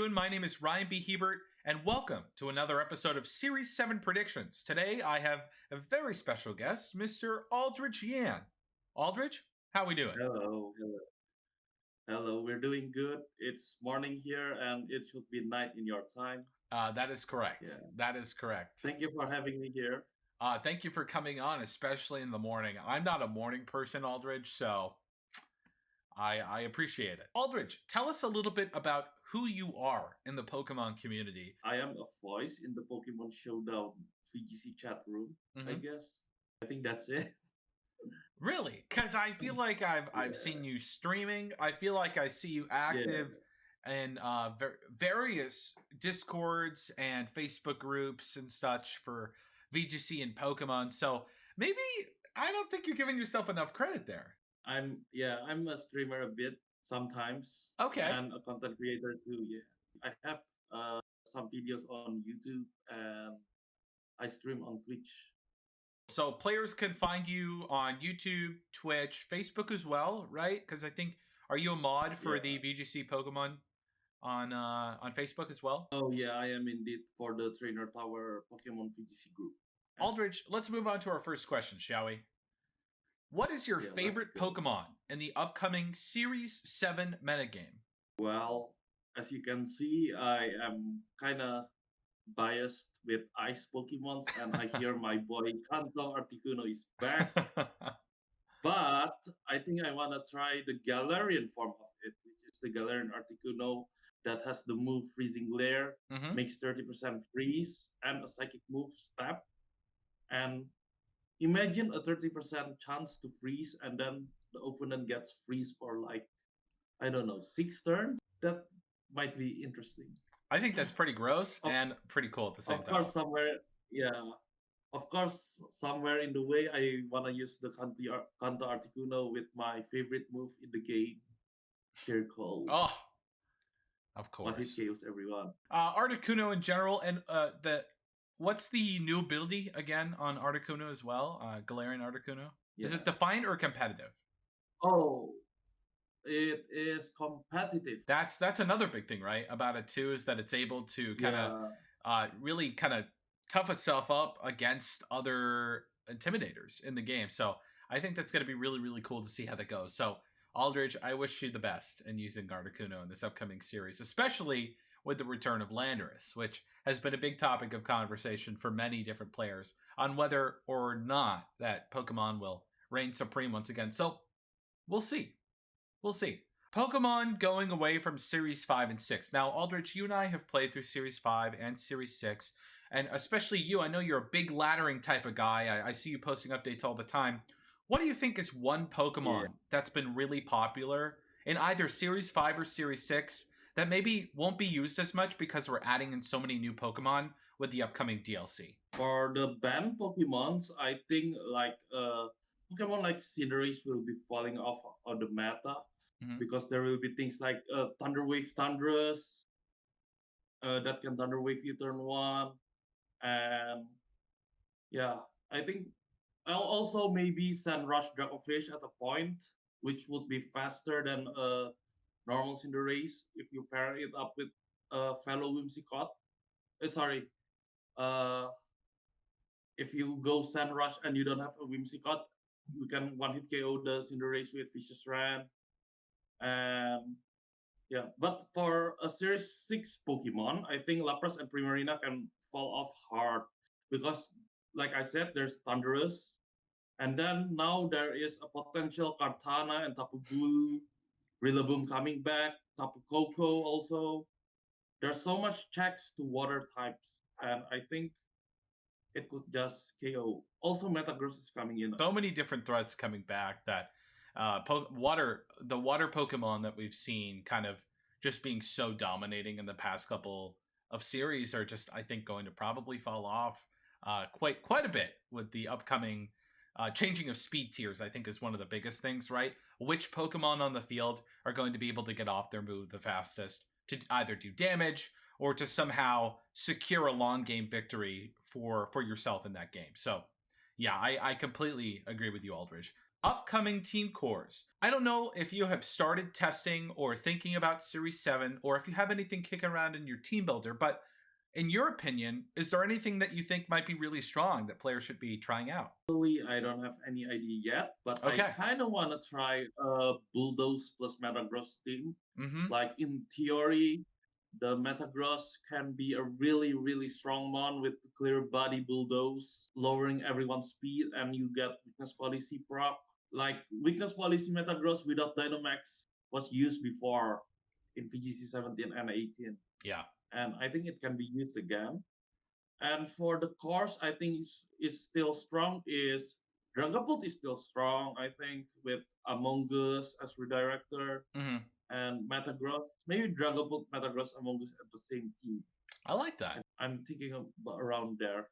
doing? My name is Ryan B. Hebert, and welcome to another episode of Series 7 Predictions. Today, I have a very special guest, Mr. AldrichYan. Aldrich, how we doing? Hello, we're doing good. It's morning here and it should be night in your time. That is correct. Yeah. That is correct. Thank you for having me here. Thank you for coming on, especially in the morning. I'm not a morning person, Aldrich, so I appreciate it. Aldrich, tell us a little bit about who you are in the Pokemon community. I am a voice in the Pokemon Showdown VGC chat room, I guess. I think that's it. Really? Because I feel like I've seen you streaming. I feel like I see you active in various Discords and Facebook groups and such for VGC and Pokemon. So maybe I don't think you're giving yourself enough credit there. I'm a streamer a bit sometimes. Okay. And a content creator too. Yeah. I have some videos on YouTube and I stream on Twitch. So players can find you on YouTube, Twitch, Facebook as well, right? Because I think, are you a mod for the VGC Pokemon on Facebook as well? Oh yeah, I am indeed for the Trainer Tower Pokemon VGC group. Aldrich, let's move on to our first question, shall we? What is your favorite Pokemon in the upcoming Series 7 metagame? Well, as you can see, I am kind of biased with ice Pokemons, and I hear my boy Kanto Articuno is back. But I think I want to try the Galarian form of it, which is the Galarian Articuno that has the move Freezing Glare, makes 30% freeze, and a psychic move Step. And imagine a 30% chance to freeze, and then the opponent gets freeze for like, I don't know, 6 turns. That might be interesting. I think that's pretty gross and pretty cool at the same time. Of course, somewhere in the way, I want to use the Kanto Articuno with my favorite move in the game, Sheer Cold. Oh, of course. But it kills everyone. Articuno in general, and what's the new ability again on Articuno as well? Galarian Articuno? Yeah. Is it Defiant or competitive? Oh, it is competitive. That's another big thing, right? About it too, is that it's able to kind of really kind of tough itself up against other intimidators in the game. So I think that's going to be really, really cool to see how that goes. So Aldrich, I wish you the best in using Articuno in this upcoming series, especially with the return of Landorus, which has been a big topic of conversation for many different players on whether or not that Pokemon will reign supreme once again. So we'll see. We'll see. Pokemon going away from Series 5 and 6. Now, Aldrich, you and I have played through Series 5 and Series 6, and especially you, I know you're a big laddering type of guy. I see you posting updates all the time. What do you think is one Pokemon that's been really popular in either Series 5 or Series 6 that maybe won't be used as much because we're adding in so many new Pokemon with the upcoming DLC? For the banned Pokemons, I think like Pokemon like Cinderace will be falling off on the meta because there will be things like Thunder Wave Thunderous that can Thunder Wave you turn 1. And yeah, I think I'll also maybe send Rush Dracofish at a point, which would be faster than normal Cinderace if you pair it up with fellow Whimsicott. If you go Sand Rush and you don't have a Whimsicott, you can one-hit KO the Cinderace with Vicious Ran. And yeah, but for a Series 6 Pokemon, I think Lapras and Primarina can fall off hard because, like I said, there's Thundurus, and then now there is a potential Kartana and Tapu Bulu, Rillaboom coming back, Tapu Koko also. There's so much checks to water types, and I think it could just KO. Also, Metagross is coming in. So many different threats coming back that the water Pokemon that we've seen kind of just being so dominating in the past couple of series are just, I think, going to probably fall off quite a bit with the upcoming changing of speed tiers. I think is one of the biggest things, right? Which Pokemon on the field are going to be able to get off their move the fastest to either do damage or to somehow secure a long game victory for yourself in that game. So yeah, I completely agree with you, Aldrich. upcoming team cores. I don't know if you have started testing or thinking about Series 7, or if you have anything kicking around in your team builder, but in your opinion, is there anything that you think might be really strong that players should be trying out? Really, I don't have any idea yet, but I Okay. kind of want to try Bulldoze plus Metagross team. Mm-hmm. Like in theory, the Metagross can be a really, really strong mon with clear body Bulldoze, lowering everyone's speed, and you get weakness policy proc. Like weakness policy Metagross without Dynamax was used before in VGC 17 and 18. Yeah. And I think it can be used again. And for the course, I think is still strong. Is Dragapult is still strong, I think, with Among Us as redirector Mm-hmm. and Metagross. Maybe Dragapult, Metagross, Among Us at the same team. I like that. I'm thinking of around there.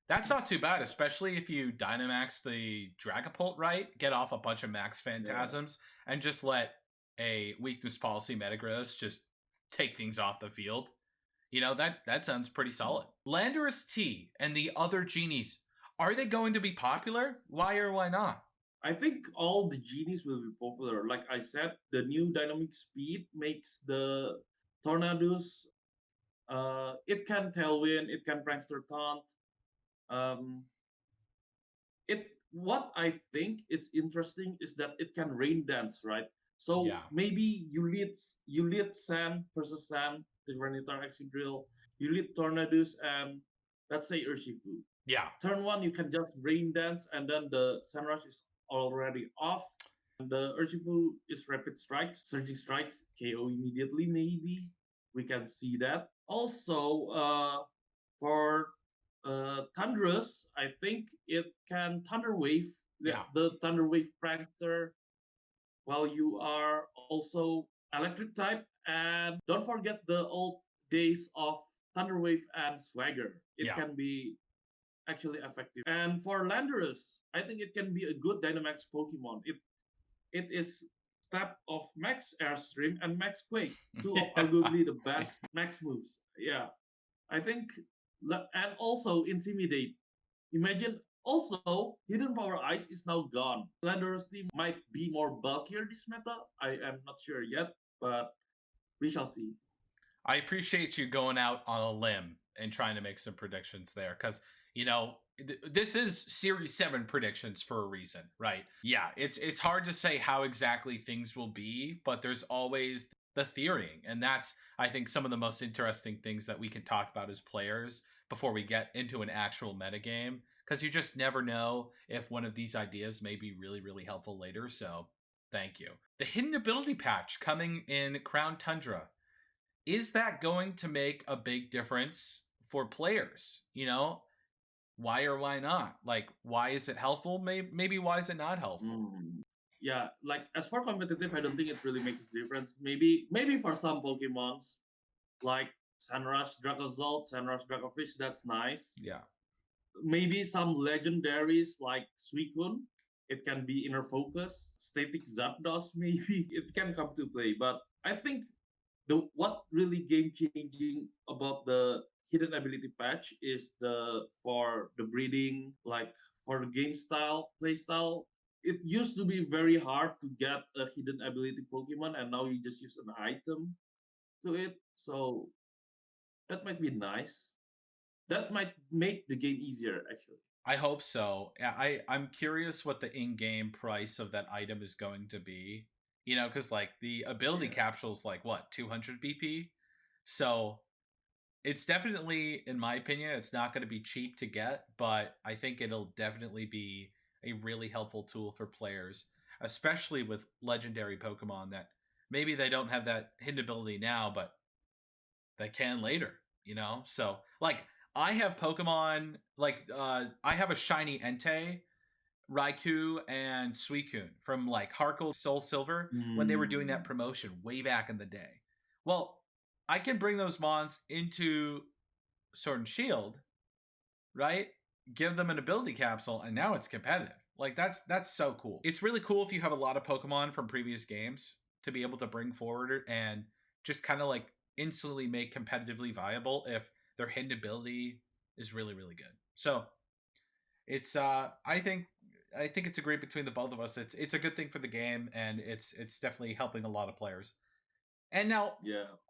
That's not too bad, especially if you Dynamax the Dragapult right, get off a bunch of max Phantasms, and just let a weakness policy Metagross just take things off the field. You know, that sounds pretty solid. Lando-T and the other Genies, are they going to be popular? Why or why not? I think all the Genies will be popular. Like I said, the new dynamic speed makes the Tornadoes. It can Tailwind, it can Prankster Taunt. Um, what I think is interesting is that it can rain dance, right? So Yeah. maybe you lead Sand versus Sand, Tyranitar Excadrill, you lead Tornadus and let's say Urshifu. Yeah. Turn one, you can just rain dance and then the Sunrush is already off. And the Urshifu is Rapid Strikes, Surging Strikes, KO immediately, maybe. We can see that. Also, for Thunderous, I think it can Thunder Wave, the Thunder Wave Prankster, while you are also electric type. And don't forget the old days of Thunder Wave and Swagger. It can be actually effective. And for Landorus, I think it can be a good Dynamax Pokemon. It is step of Max Airstream and Max Quake, two of arguably the best Max moves. Yeah, I think, and also Intimidate. Imagine also Hidden Power Ice is now gone. Landorus team might be more bulkier this meta. I am not sure yet, but we shall see. I appreciate you going out on a limb and trying to make some predictions there, because you know this is Series 7 predictions for a reason, right? Yeah, it's hard to say how exactly things will be, but there's always the theorying, and that's, I think, some of the most interesting things that we can talk about as players before we get into an actual metagame, because you just never know if one of these ideas may be really, really helpful later. So thank you. The hidden ability patch coming in Crown Tundra, is that going to make a big difference for players? You know, why or why not? Like, why is it helpful? Maybe why is it not helpful? Yeah, like as for competitive, I don't think it really makes a difference. Maybe for some Pokemons, like Sunrush, Dracozolt, Sunrush, Dracofish, that's nice. Yeah. Maybe some legendaries like Suicune, it can be inner focus. Static Zapdos, maybe it can come to play. But I think what really game changing about the hidden ability patch is for the breeding, like for the game style, play style. It used to be very hard to get a hidden ability Pokemon, and now you just use an item to it. So that might be nice. That might make the game easier, actually. I hope so. I'm curious what the in-game price of that item is going to be. You know, because like the ability capsule's like what, 200 BP? So it's definitely, in my opinion, it's not going to be cheap to get, but I think it'll definitely be a really helpful tool for players, especially with legendary Pokemon that maybe they don't have that hidden ability now, but they can later, you know? So, like, I have Pokemon, like, I have a shiny Entei, Raikou, and Suicune from, like, Heart Soul Silver when they were doing that promotion way back in the day. Well, I can bring those mons into Sword and Shield, right? Give them an ability capsule, and now it's competitive. Like that's so cool. It's really cool if you have a lot of Pokemon from previous games to be able to bring forward and just kind of like instantly make competitively viable if their hidden ability is really, really good. So it's I think I think it's agreed between the both of us. It's a good thing for the game, and it's definitely helping a lot of players. And now,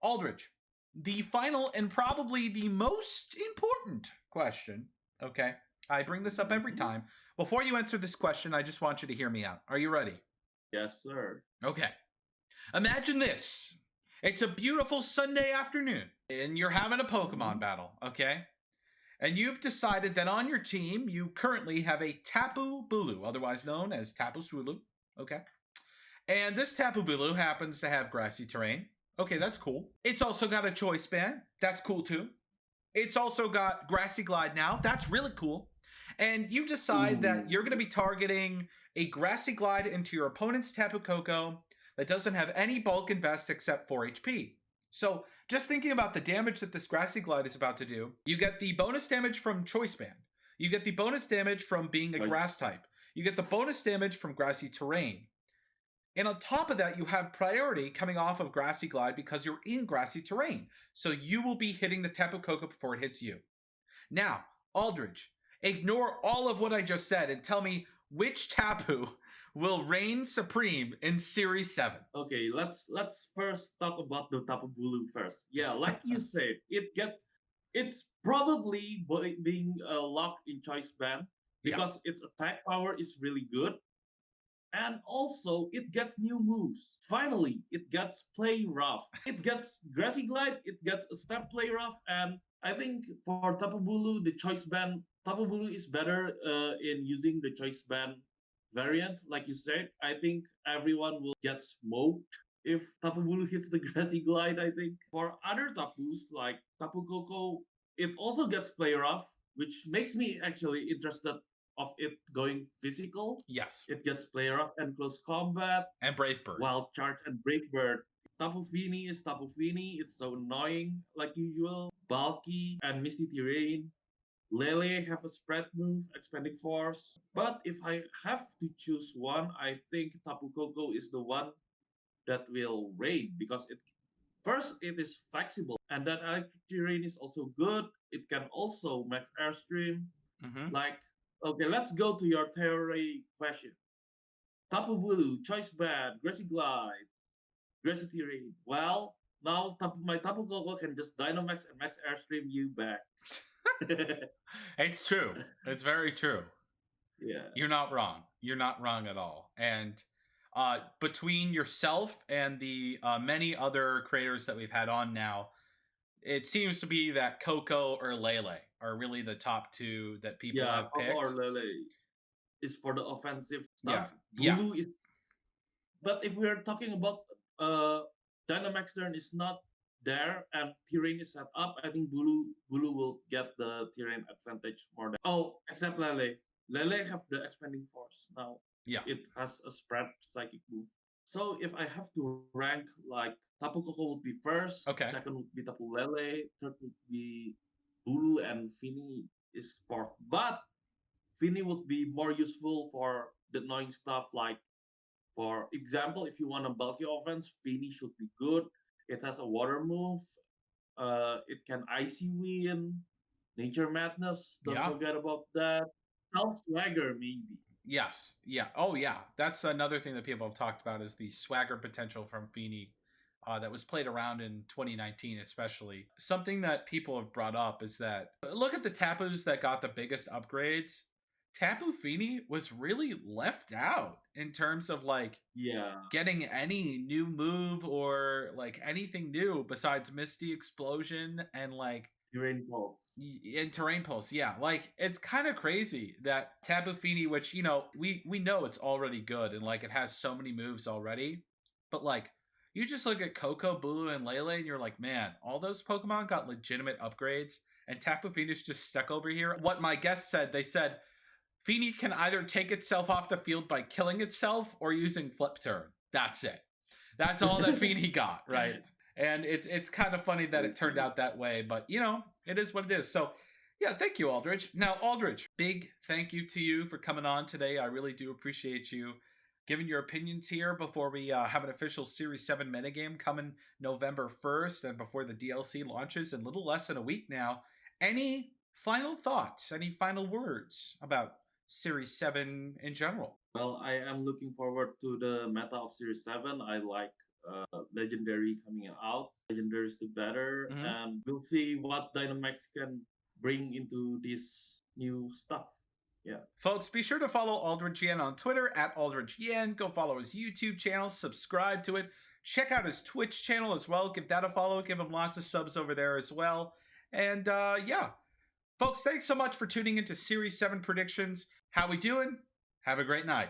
Aldrich, the final and probably the most important question. Okay, I bring this up every time. Before you answer this question, I just want you to hear me out. Are you ready? Yes, sir. Okay. Imagine this. It's a beautiful Sunday afternoon, and you're having a Pokemon battle, okay? And you've decided that on your team, you currently have a Tapu Bulu, otherwise known as Tapu Swulu, okay? And this Tapu Bulu happens to have grassy terrain. Okay, that's cool. It's also got a Choice Band. That's cool too. It's also got Grassy Glide now. That's really cool. And you decide that you're going to be targeting a Grassy Glide into your opponent's Tapu Koko that doesn't have any bulk invest except 4 HP. So just thinking about the damage that this Grassy Glide is about to do, you get the bonus damage from Choice Band. You get the bonus damage from being a grass type. You get the bonus damage from grassy terrain. And on top of that, you have priority coming off of Grassy Glide because you're in grassy terrain. So you will be hitting the Tapu Koko before it hits you. Now, Aldrich, ignore all of what I just said and tell me which Tapu will reign supreme in Series 7. Okay, let's first talk about the Tapu Bulu first. Yeah, like you said, it's probably being locked in Choice Band because its attack power is really good. And also, it gets new moves. Finally, it gets Play Rough. It gets Grassy Glide, it gets a Step Play Rough, and I think for Tapu Bulu, the Choice Band, Tapu Bulu is better in using the Choice Band variant, like you said. I think everyone will get smoked if Tapu Bulu hits the Grassy Glide, I think. For other Tapus, like Tapu Koko, it also gets Play Rough, which makes me actually interested of it going physical. Yes. It gets Play Rough and Close Combat. And Brave Bird. Wild Charge and Brave Bird. Tapu Fini is Tapu Fini. It's so annoying, like usual. Bulky and Misty Terrain. Lele have a spread move, Expanding Force. But if I have to choose one, I think Tapu Koko is the one that will reign because it is flexible, and that electric terrain is also good. It can also max airstream. Like, okay, let's go to your theory question. Tapu Bulu, Choice Band, Grassy Glide, Grassy Terrain. Well, now my Tapu Koko can just Dynamax and max airstream you back. It's true. It's very true. Yeah. You're not wrong. You're not wrong at all. And between yourself and the many other creators that we've had on now, it seems to be that Coco or Lele are really the top two that people have picked. Coco or Lele is for the offensive stuff. Yeah. Bulu is. But if we're talking about Dynamax turn is not there and terrain is set up, I think Bulu will get the terrain advantage more than. Oh, except Lele. Lele have the expanding force now. Yeah. It has a spread psychic move. So if I have to rank, like Tapu Koko would be first, second would be Tapu Lele, third would be Bulu, and Fini is fourth. But Fini would be more useful for the annoying stuff, like, for example, if you want a bulky offense, Fini should be good. It has a water move. It can Icy Wind, Nature Madness. Don't forget about that. Self Swagger, maybe. Yes. Yeah. Oh, yeah. That's another thing that people have talked about is the swagger potential from Fini that was played around in 2019, especially. Something that people have brought up is that look at the Tapus that got the biggest upgrades. Tapu Fini was really left out in terms of like getting any new move or like anything new besides Misty Explosion and like Terrain Pulse. And Terrain Pulse, yeah. Like it's kind of crazy that Tapu Fini, which, you know, we know it's already good and like it has so many moves already, but like you just look at Coco, Bulu, and Lele and you're like, man, all those Pokemon got legitimate upgrades and Tapu Fini's just stuck over here. What my guests said, they said Fini can either take itself off the field by killing itself or using Flip Turn. That's it. That's all that Fini got, right? And it's kind of funny that it turned out that way, but, you know, it is what it is. So, yeah, thank you, Aldrich. Now, Aldrich, big thank you to you for coming on today. I really do appreciate you giving your opinions here before we have an official Series 7 metagame coming November 1st and before the DLC launches in a little less than a week now. Any final thoughts? Any final words about Series 7 in general? Well, I am looking forward to the meta of Series 7. I like Legendary coming out. Legendary is the better, Mm-hmm. and we'll see what Dynamax can bring into this new stuff. Yeah. Folks, be sure to follow AldrichYan on Twitter at AldrichYan. Go follow his YouTube channel, subscribe to it. Check out his Twitch channel as well. Give that a follow. Give him lots of subs over there as well. And yeah, folks, thanks so much for tuning into Series 7 predictions. How we doing? Have a great night.